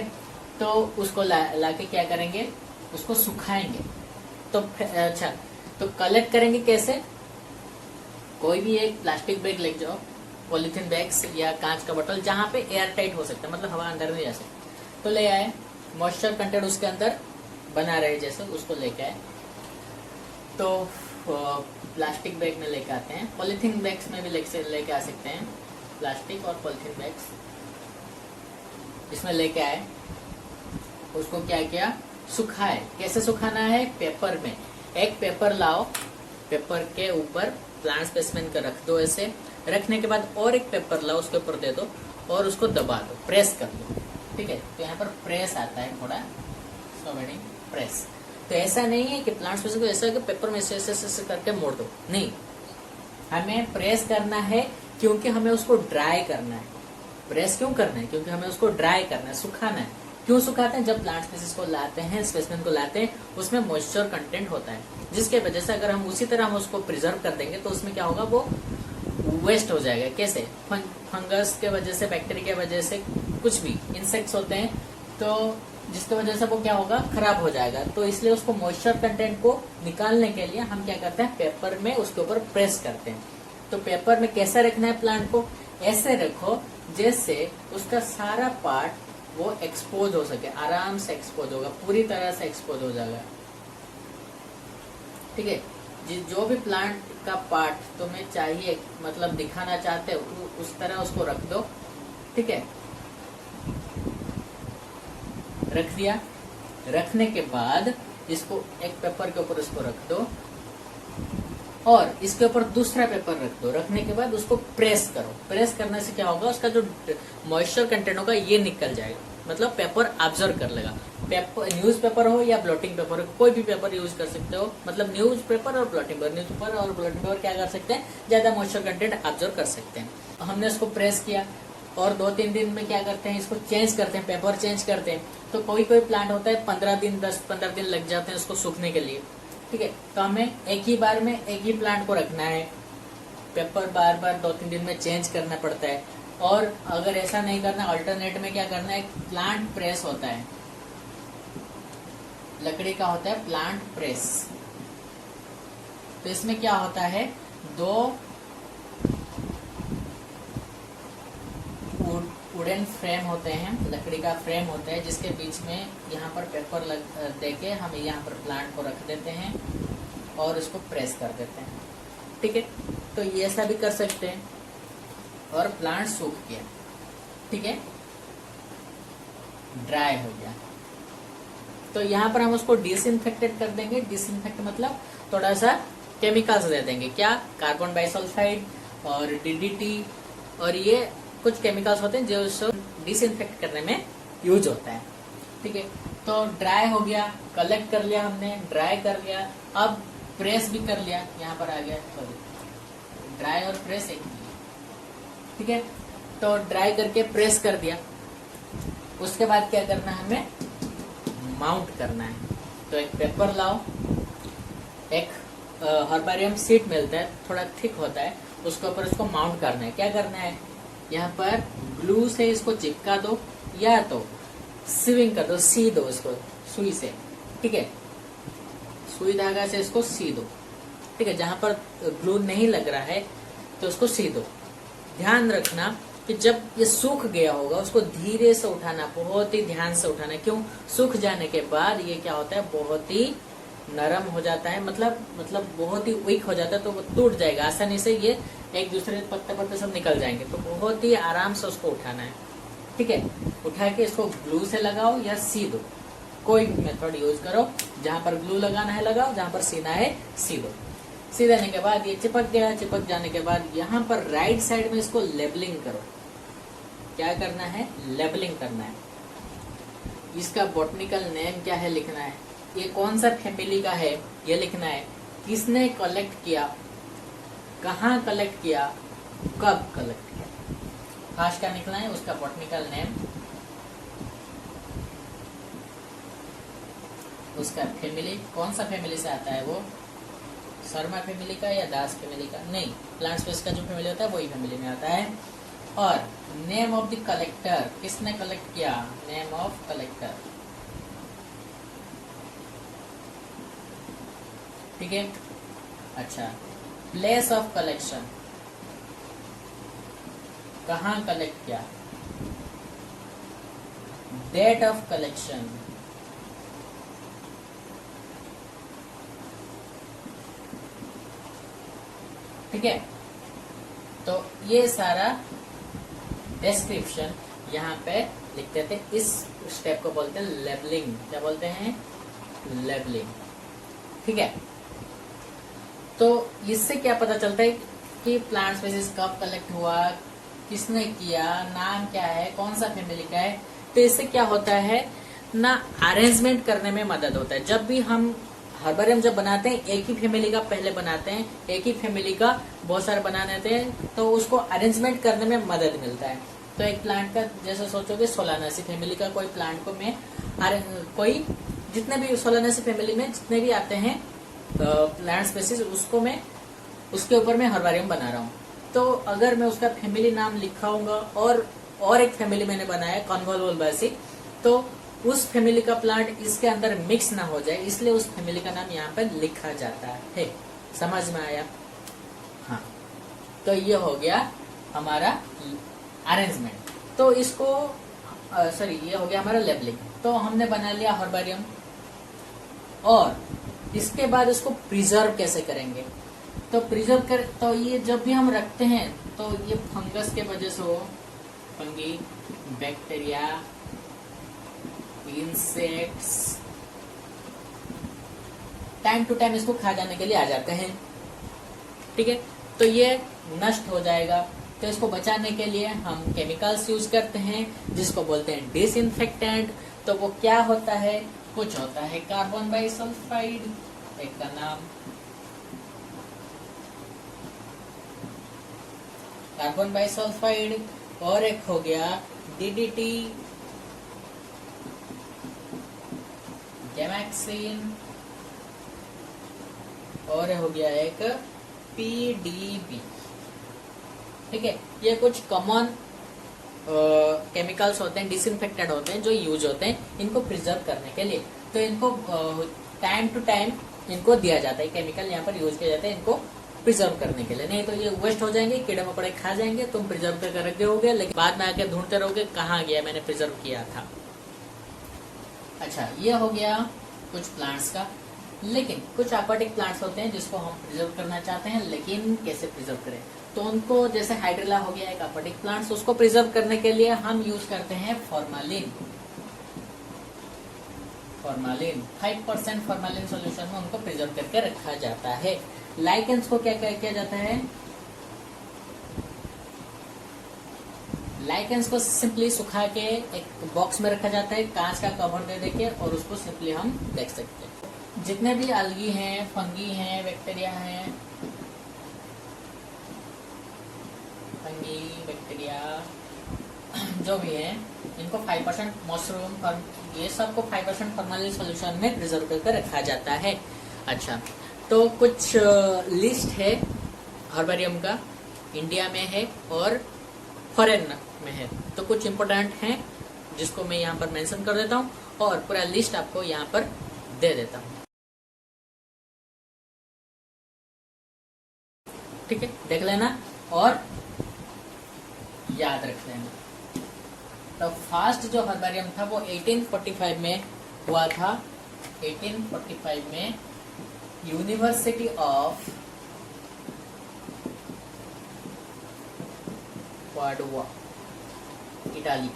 तो उसको लाके क्या करेंगे, उसको सुखाएंगे। तो अच्छा, तो कलेक्ट करेंगे कैसे, कोई भी एक प्लास्टिक बैग ले जाओ, पॉलीथीन बैग्स या कांच का बोतल जहाँ पे एयर टाइट हो सकता है, मतलब हवा अंदर नहीं जा सकती, तो ले आए। मॉइस्चर कंटेंट उसके अंदर बना रहे जैसे, उसको लेके आए। तो प्लास्टिक बैग में लेके आते हैं, पॉलीथीन बैग्स में भी लेके आ सकते हैं, प्लास्टिक और पॉलीथीन बैग्स इसमें लेके आए। उसको क्या किया, सुखाए। कैसे सुखाना है, पेपर में। एक पेपर लाओ, पेपर के ऊपर प्लांट स्पेसिमेन का रख दो, ऐसे रखने के बाद और एक पेपर लाओ, उसके ऊपर दे दो और उसको दबा दो, प्रेस कर दो, ठीक है। तो यहाँ पर प्रेस आता है थोड़ा, प्रेस। तो ऐसा नहीं है कि प्लांट स्पेसिमेन को ऐसा कि पेपर में ऐसे करके मोड़ दो, नहीं, हमें प्रेस करना है क्योंकि हमें उसको ड्राई करना है। प्रेस क्यों करना है, क्योंकि हमें उसको ड्राई करना है, सुखाना है। क्यों सुखाते हैं, जब प्लांट स्पेसिस को लाते हैं, स्पेसिमेन को लाते हैं, उसमें मॉइस्चर कंटेंट होता है, जिसके वजह से अगर हम उसी तरह हम उसको प्रिजर्व कर देंगे तो उसमें क्या होगा, वो वेस्ट हो जाएगा। कैसे, फंगस के वजह से, बैक्टीरिया के वजह से, कुछ भी इंसेक्ट्स होते हैं, तो जिसकी वजह से वो क्या होगा, खराब हो जाएगा। तो इसलिए उसको मॉइस्चर कंटेंट को निकालने के लिए हम क्या करते हैं, पेपर में उसके ऊपर प्रेस करते हैं। तो पेपर में कैसे रखना है प्लांट को, ऐसे रखो जैसे उसका सारा पार्ट वो एक्सपोज हो सके, आराम से एक्सपोज होगा, पूरी तरह से एक्सपोज हो जाएगा, ठीक है। जो भी प्लांट का पार्ट तुम्हें चाहिए, मतलब दिखाना चाहते हो, उस तरह उसको रख दो, ठीक है। रख दिया, रखने के बाद इसको एक पेपर के ऊपर इसको रख दो और इसके ऊपर दूसरा पेपर रख दो। रखने के बाद उसको प्रेस करो। प्रेस करने से क्या होगा, उसका जो मॉइस्चर कंटेंट होगा ये निकल जाएगा, मतलब पेपर ऑब्जर्व कर लेगा। पेपर, न्यूज पेपर हो या ब्लॉटिंग पेपर हो, कोई भी पेपर यूज कर सकते हो, मतलब न्यूज पेपर और ब्लॉटिंग पेपर। न्यूज पेपर और ब्लॉटिंग पेपर क्या कर सकते हैं, ज्यादा मॉइस्चर कंटेंट ऑब्जर्व कर सकते हैं। हमने इसको प्रेस किया और 2-3 दिन में क्या करते हैं, इसको चेंज करते हैं, पेपर चेंज करते हैं। तो कोई प्लांट होता है 15 दिन 10-15 दिन लग जाते हैं उसको सूखने के लिए, ठीक है। तो हमें एक ही बार में एक ही प्लांट को रखना है, पेपर बार बार 2-3 दिन में चेंज करना पड़ता है। और अगर ऐसा नहीं करना, अल्टरनेट में क्या करना है, प्लांट प्रेस होता है, लकड़ी का होता है प्लांट प्रेस। तो इसमें क्या होता है, 2 वुडन फ्रेम होते हैं, लकड़ी का फ्रेम होता है, जिसके बीच में यहाँ पर पेपर देके हम यहाँ पर प्लांट को रख देते हैं और उसको प्रेस कर देते हैं, ठीक है। तो ये ऐसा भी कर सकते हैं। और प्लांट सूख गया, ठीक है, ड्राई हो गया, तो यहाँ पर हम उसको डिसइंफेक्टेड कर देंगे। डिसइंफेक्ट मतलब थोड़ा सा केमिकल्स दे देंगे। क्या? कार्बन बाइसल्फाइड और डीडीटी, और ये कुछ केमिकल्स होते हैं जो डिसइंफेक्ट करने में यूज होता है। ठीक है, तो ड्राई हो गया, कलेक्ट कर लिया हमने, ड्राई कर लिया, अब प्रेस भी कर लिया। यहाँ पर आ गया, सॉरी, ड्राई और प्रेस एक ही। ठीक है, तो ड्राई करके प्रेस कर दिया। उसके बाद क्या करना है, हमें माउंट करना है। तो एक पेपर लाओ, एक हर्बारियम शीट मिलता है, थोड़ा थिक होता है, उसके ऊपर इसको माउंट करना है। क्या करना है, यहाँ पर ग्लू से इसको चिपका दो या तो सीविंग कर दो, सी दो इसको सुई से। ठीक है, सुई धागा से इसको सी दो। ठीक है, जहां पर ग्लू नहीं लग रहा है तो उसको सी दो। ध्यान रखना कि जब ये सूख गया होगा उसको धीरे से उठाना, बहुत ही ध्यान से उठाना। क्यों? सूख जाने के बाद ये क्या होता है, बहुत ही नरम हो जाता है, मतलब बहुत ही वीक हो जाता है, तो वो टूट जाएगा आसानी से। ये एक दूसरे पत्ते पत्ते सब निकल जाएंगे, तो बहुत ही आराम से उसको उठाना है। ठीक है, उठा के इसको ग्लू से लगाओ या सी दो, कोई भी मेथड यूज करो। जहां पर ग्लू लगाना है लगाओ, जहां पर सीना है सी दो। सी देने के बाद ये चिपक गया। चिपक जाने के बाद यहाँ पर राइट साइड में इसको लेबलिंग करो। क्या करना है, लेबलिंग करना है। इसका बॉटनिकल नेम क्या है लिखना है, ये कौन सा फैमिली का है ये लिखना है, किसने कलेक्ट किया, कहाँ कलेक्ट किया, कब कलेक्ट किया। फर्स्ट का निकला है उसका बॉटनिकल नेम, उसका फैमिली, कौन सा फैमिली से आता है वो, शर्मा फैमिली का या दास फैमिली का, नहीं, प्लांट स्पेस का जो फैमिली होता है वही फैमिली में आता है। और नेम ऑफ द कलेक्टर, किसने कलेक्ट किया, नेम ऑफ कलेक्टर। ठीक है, अच्छा, प्लेस ऑफ कलेक्शन, कहाँ कलेक्ट किया, डेट ऑफ कलेक्शन, ठीक है। तो ये सारा डिस्क्रिप्शन यहाँ पे लिख देते हैं। इस स्टेप को बोलते हैं लेबलिंग। क्या बोलते हैं, लेबलिंग। ठीक है, तो इससे क्या पता चलता है कि प्लांट स्पीसीज कब कलेक्ट हुआ, किसने किया, नाम क्या है, कौन सा फैमिली का है। तो इससे क्या होता है ना, अरेंजमेंट करने में मदद होता है। जब भी हम हर्बेरियम जब बनाते हैं, एक ही फैमिली का पहले बनाते हैं, एक ही फैमिली का बहुत सारे बना देते हैं, तो उसको अरेंजमेंट करने में मदद मिलता है। तो एक प्लांट का जैसे सोचोगे सोलानेसी फैमिली का कोई प्लांट को मैं कोई जितने भी सोलानेसी फैमिली में जितने भी आते हैं प्लांट स्पेसीज, उसको मैं उसके ऊपर मैं हर्बेरियम बना रहा हूँ। तो अगर मैं उसका फैमिली नाम लिखाऊंगा और एक फैमिली मैंने बनाया कॉन्वोल्वोल्बासी, तो उस फैमिली का प्लांट इसके अंदर मिक्स ना हो जाए, इसलिए उस फैमिली का नाम यहाँ पर लिखा जाता है। समझ में आया? हाँ, तो ये हो गया हमारा अरेंजमेंट। तो इसको सॉरी, ये हो गया हमारा लेबलिंग। तो हमने बना लिया हर्बेरियम, और इसके बाद इसको प्रिजर्व कैसे करेंगे। तो प्रिजर्व कर, तो ये जब भी हम रखते हैं तो ये फंगस के वजह से हो, fungi, bacteria, insects time to time इसको खा जाने के लिए आ जाते हैं। ठीक है, तो ये नष्ट हो जाएगा। तो इसको बचाने के लिए हम केमिकल्स यूज करते हैं जिसको बोलते हैं डिसइंफेक्टेंट। तो वो क्या होता है, कुछ होता है कार्बन बाइसल्फाइड, एक का नाम कार्बन बाइसल्फाइड, और एक हो गया डीडीटी, गैमेक्सिन, और हो गया एक पीडीबी। ठीक है, ये कुछ कॉमन केमिकल्स होते हैं, डिसइंफेक्टेंट होते हैं, जो यूज होते हैं इनको प्रिजर्व करने के लिए। तो इनको टाइम टू टाइम इनको दिया जाता है, केमिकल यहाँ पर यूज किया जाता है इनको प्रिजर्व करने के लिए। नहीं तो ये वेस्ट हो जाएंगे, कीड़े मकोड़े खा जाएंगे, तुम प्रिजर्व करके रख दोगे, लेकिन बाद में आके ढूंढते रहोगे कहाँ गया मैंने प्रिजर्व किया था। अच्छा, ये हो गया कुछ प्लांट्स का। लेकिन कुछ aquatic प्लांट्स होते हैं जिसको हम प्रिजर्व करना चाहते हैं, लेकिन कैसे प्रिजर्व करें। तो उनको, जैसे हाइड्रिला हो गया एक aquatic प्लांट्स, उसको प्रिजर्व करने के लिए हम यूज करते हैं फॉर्मालिन। फॉर्मालिन 5% फॉर्मालिन सॉल्यूशन में उनको प्रिजर्व करके रखा जाता है। लाइकेंस को क्या किया जाता है? लाइकेंस को सिंपली सुखा के एक बॉक्स में रखा जाता है, कांच का कवर दे देके, और उसको सिंपली हम देख सकते हैं। जितने भी अलगी हैं, फंगी हैं, बैक्टीरिया हैं, फंगी बैक्टीरिया जो भी है, इनको 5% मशरूम ये सबको 5% फॉर्मालिन सॉल्यूशन में प्रिजर्व करके रखा जाता है। अच्छा, तो कुछ लिस्ट है हर्बेरियम का, इंडिया में है और फॉरेन में है। तो कुछ इम्पोर्टेंट हैं जिसको मैं यहाँ पर मेंशन कर देता हूँ और पूरा लिस्ट आपको यहाँ पर दे देता हूँ। ठीक है, देख लेना और याद रख लेना। तो फर्स्ट जो हर्बेरियम था वो 1845 में हुआ था। 1845 में यूनिवर्सिटी ऑफ पाडुआ, इटाली।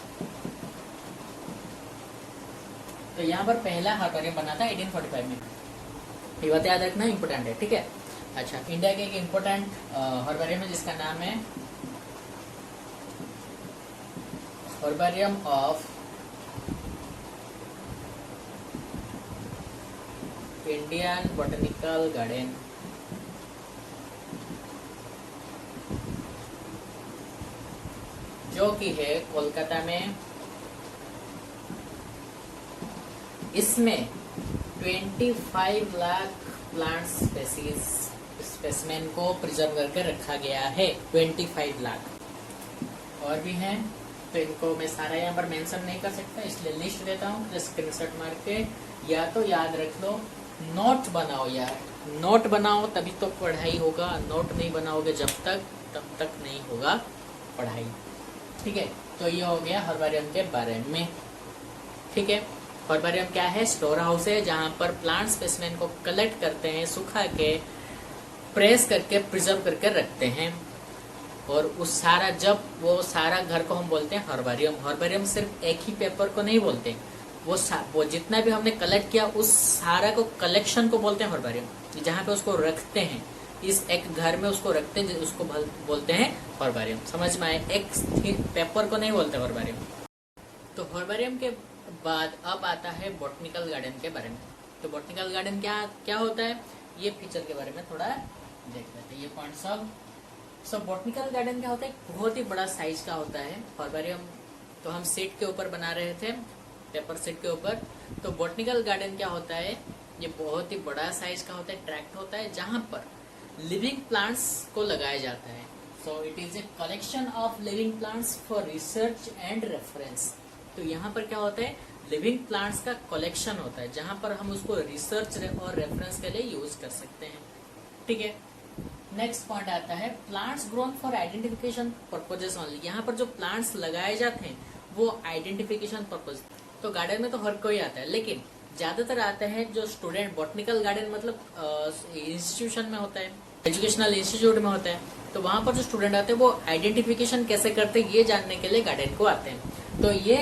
तो यहाँ पर पहला हर्बेरियम बना था 1845 में। ये बात याद रखना इम्पोर्टेंट है, ठीक है। अच्छा, इंडिया के एक इम्पोर्टेंट हर्बेरियम है जिसका नाम है herbarium of Indian botanical garden, जो कि है कोलकाता में। इसमें 25 लाख प्लांट स्पेसिमेन को प्रिजर्व करके रखा गया है। 25 लाख और भी हैं, तो इनको मैं सारा यहाँ पर मेंशन नहीं कर सकता, इसलिए लिस्ट देता हूँ। तो स्क्रीनशॉट मार के या तो याद रख लो, नोट बनाओ यार, नोट बनाओ तभी तो पढ़ाई होगा। नोट नहीं बनाओगे जब तक, तब तक नहीं होगा पढ़ाई। ठीक है, तो ये हो गया हर्बेरियम के बारे में। ठीक है, हर्बेरियम क्या है? स्टोर हाउस है जहाँ पर प्लांट स्पेसिमेन को कलेक्ट करते हैं, सुखा के प्रेस करके प्रिजर्व करके रखते हैं। और उस सारा, जब वो सारा घर को हम बोलते हैं हर्बेरियम। हर्बेरियम सिर्फ एक ही पेपर को नहीं बोलते, वो जितना भी हमने कलेक्ट किया उस सारा को, कलेक्शन को बोलते हैं हर्बेरियम। जहाँ पे उसको रखते हैं, इस एक घर में उसको रखते हैं, उसको बोलते हैं हर्बेरियम। समझ में आए? एक पेपर को नहीं बोलते हर्बेरियम। तो हर्बेरियम के बाद अब आता है बॉटनिकल गार्डन के बारे में। तो बॉटनिकल गार्डन क्या होता है, ये फीचर के बारे में थोड़ा देख लेते हैं। ये पॉइंट सब बॉटनिकल गार्डन क्या होता है? बहुत ही बड़ा साइज का होता है हर्बेरियम। तो हम सीट के ऊपर बना रहे थे, पेपर सीट के ऊपर। तो बॉटनिकल गार्डन क्या होता है? ये बहुत ही बड़ा साइज का होता है, ट्रैक्ट होता है, जहां पर लिविंग प्लांट्स को लगाया जाता है। So it is a collection of living plants for research and reference. तो यहाँ पर क्या होता है? लिविंग प्लांट्स का कलेक्शन होता है, जहां पर हम उसको रिसर्च और रेफरेंस के लिए यूज कर सकते हैं। ठीक है, नेक्स्ट पॉइंट आता है plants grown for identification purposes only. यहाँ पर जो प्लांट्स लगाए जाते हैं वो आइडेंटिफिकेशन पर्पज। तो गार्डन में तो हर कोई आता है, लेकिन ज्यादातर आते हैं जो स्टूडेंट। बॉटनिकल गार्डन मतलब इंस्टीट्यूशन में होता है, एजुकेशनल इंस्टीट्यूट में होता है। तो वहां पर जो स्टूडेंट आते हैं वो आइडेंटिफिकेशन कैसे करते हैं ये जानने के लिए गार्डन को आते हैं। तो ये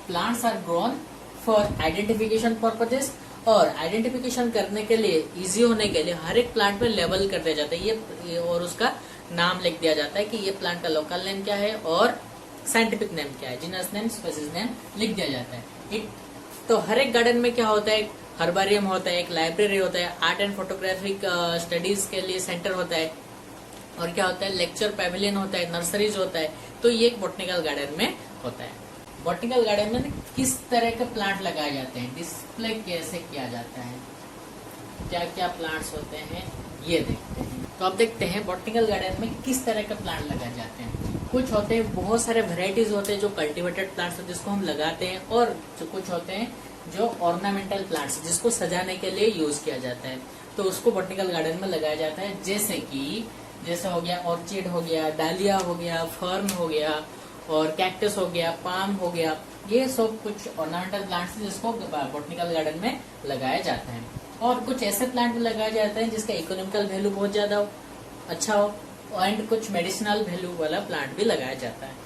plants are grown for identification purposes, और आइडेंटिफिकेशन करने के लिए, इजी होने के लिए हर एक प्लांट में लेबल कर दिया जाता है ये, और उसका नाम लिख दिया जाता है कि ये प्लांट का लोकल नेम क्या है और साइंटिफिक नेम क्या है, जीनस नेम, स्पीशीज नेम लिख दिया जाता है। तो हर एक गार्डन में क्या होता है? हर्बेरियम होता है, एक लाइब्रेरी होता है, आर्ट एंड फोटोग्राफिक स्टडीज के लिए सेंटर होता है, और क्या होता है? लेक्चर पैविलियन होता है, नर्सरीज होता है। तो ये एक बॉटनिकल गार्डन में होता है। बॉटनिकल गार्डन में किस तरह के प्लांट लगाए जाते हैं, डिस्प्ले कैसे किया जाता है, क्या क्या प्लांट्स होते हैं, ये देखते हैं। तो अब देखते हैं बॉटनिकल गार्डन में किस तरह के प्लांट लगाए जाते हैं। कुछ होते हैं, बहुत सारे वेराइटीज होते हैं जो कल्टीवेटेड प्लांट्स हैं जिसको हम लगाते हैं, और जो कुछ होते हैं जो ऑर्नामेंटल प्लांट्स जिसको सजाने के लिए यूज किया जाता है। तो उसको बॉटनिकल गार्डन में लगाया जाता है, जैसे हो गया ऑर्चिड हो गया, डालिया हो गया, फर्न हो गया, और कैक्टस हो गया, पाम हो गया। ये सब कुछ ऑर्नामेंटल प्लांट्स जिसको बॉटनिकल गार्डन में लगाया जाता है। और कुछ ऐसे प्लांट भी लगाए जाते हैं जिसका इकोनॉमिकल वैल्यू बहुत ज्यादा हो, अच्छा हो, एंड कुछ मेडिसिनल वैल्यू वाला प्लांट भी लगाया जाता है।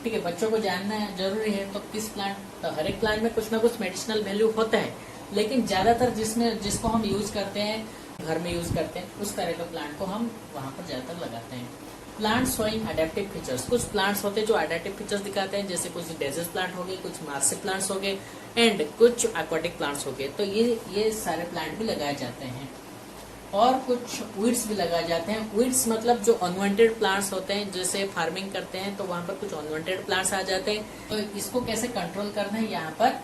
ठीक है, बच्चों को जानना है जरूरी है। तो किस प्लांट, तो हर एक प्लांट में कुछ ना कुछ मेडिसिनल वैल्यू होता है, लेकिन ज्यादातर जिसको हम यूज करते हैं, घर में यूज करते हैं, उस तरह के प्लांट को हम वहां पर ज्यादातर लगाते हैं। प्लांट शोइंग अडेप्टिव फीचर्स, कुछ प्लांट्स होते हैं जो अडेप्टिव फीचर्स दिखाते हैं, जैसे कुछ डेजर्ट प्लांट हो गए, कुछ मार्सी प्लांट्स हो गए एंड कुछ एक्वाटिक प्लांट्स हो गए। तो ये सारे प्लांट भी लगाए जाते हैं और कुछ वीड्स भी लगाए जाते हैं। वीड्स मतलब जो अनवांटेड प्लांट्स होते हैं, जैसे फार्मिंग करते हैं तो वहां पर कुछ अनवांटेड प्लांट्स आ जाते हैं। तो इसको कैसे कंट्रोल करना है यहाँ पर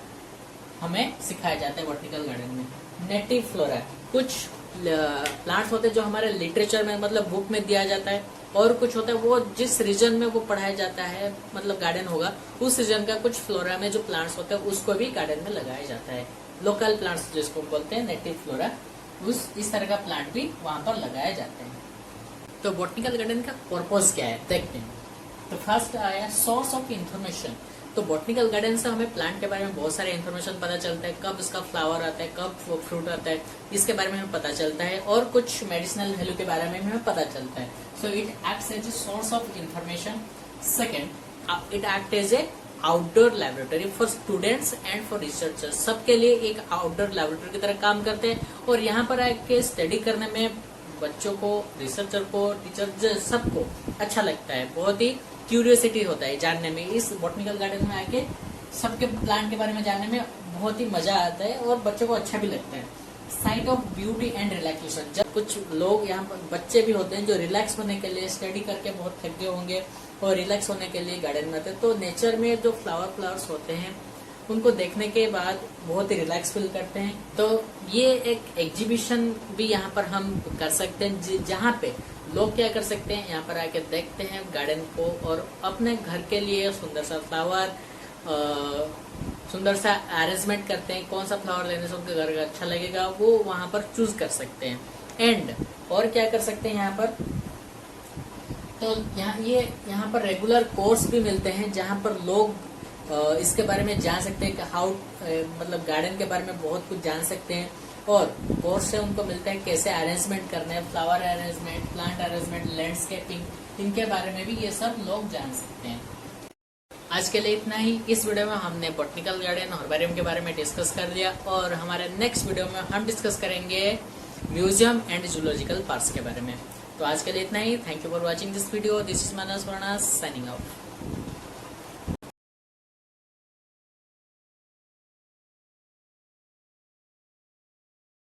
हमें सिखाया जाता है बॉटनिकल गार्डन में। नेटिव फ्लोरा, कुछ प्लांट्स होते हैं जो हमारे लिटरेचर में मतलब बुक में दिया जाता है, और कुछ होता है वो जिस रीजन में वो पढ़ाया जाता है मतलब गार्डन होगा, उस रीजन का कुछ फ्लोरा में जो प्लांट्स होते हैं उसको भी गार्डन में लगाया जाता है। लोकल प्लांट्स जिसको बोलते हैं नेटिव फ्लोरा, इस तरह का प्लांट भी वहां पर लगाए जाते हैं। तो बॉटनिकल गार्डन का पर्पस क्या है देखते हैं। तो फर्स्ट आया सोर्स ऑफ इंफॉर्मेशन। तो बॉटनिकल गार्डन से हमें प्लांट के बारे में बहुत सारे इन्फॉर्मेशन पता चलता है, कब इसका फ्लावर आता है, कब फ्रूट आता है, इसके बारे में हमें पता चलता है, और कुछ मेडिसिनल वैल्यू के बारे में हमें पता चलता है। So it acts as a source of information. Second, it act as a outdoor laboratory for students and for researchers. सबके लिए एक आउटडोर लेबोरेटरी की तरह काम करते हैं, और यहाँ पर आके स्टडी करने में बच्चों को, रिसर्चर को, टीचर सबको अच्छा लगता है। बहुत ही क्यूरियोसिटी होता है जानने में। इस बॉटनिकल गार्डन में आके सबके प्लांट के बारे में जानने में बहुत ही मजा आता है और बच्चों को अच्छा भी लगता है। Site of beauty and relaxation, जब कुछ लोग यहाँ पर बच्चे भी होते हैं जो रिलैक्स होने के लिए, स्टडी करके बहुत थक गए होंगे और रिलैक्स होने के लिए गार्डन में आते हैं, तो नेचर में जो फ्लावर्स होते हैं उनको देखने के बाद बहुत ही रिलैक्स फील करते हैं। तो ये एक एग्जीबिशन भी यहाँ पर हम कर सकते हैं, जहाँ पे लोग क्या कर सकते हैं, यहाँ पर आके देखते हैं गार्डन को और अपने घर के लिए सुंदर सा फ्लावर, सुंदर सा अरेंजमेंट करते हैं। कौन सा फ्लावर लेने से उनके घर का अच्छा लगेगा वो वहां पर चूज कर सकते हैं। एंड और क्या कर सकते हैं यहाँ पर, तो यहाँ पर रेगुलर कोर्स भी मिलते हैं जहाँ पर लोग इसके बारे में जान सकते हैं कि हाउ मतलब गार्डन के बारे में बहुत कुछ जान सकते हैं, और कोर्स से उनको मिलता है कैसे अरेंजमेंट करने हैं, flower arrangement, plant arrangement, landscaping, इनके बारे में भी ये सब लोग जान सकते हैं। आज के लिए इतना ही। इस वीडियो में हमने बॉटनिकल गार्डन हर्बेरियम के बारे में डिस्कस कर दिया, और हमारे नेक्स्ट वीडियो में हम डिस्कस करेंगे म्यूजियम एंड जूलॉजिकल पार्क्स के बारे में। तो आज के लिए इतना ही। Thank you for watching this video. This is Manas Varna signing out.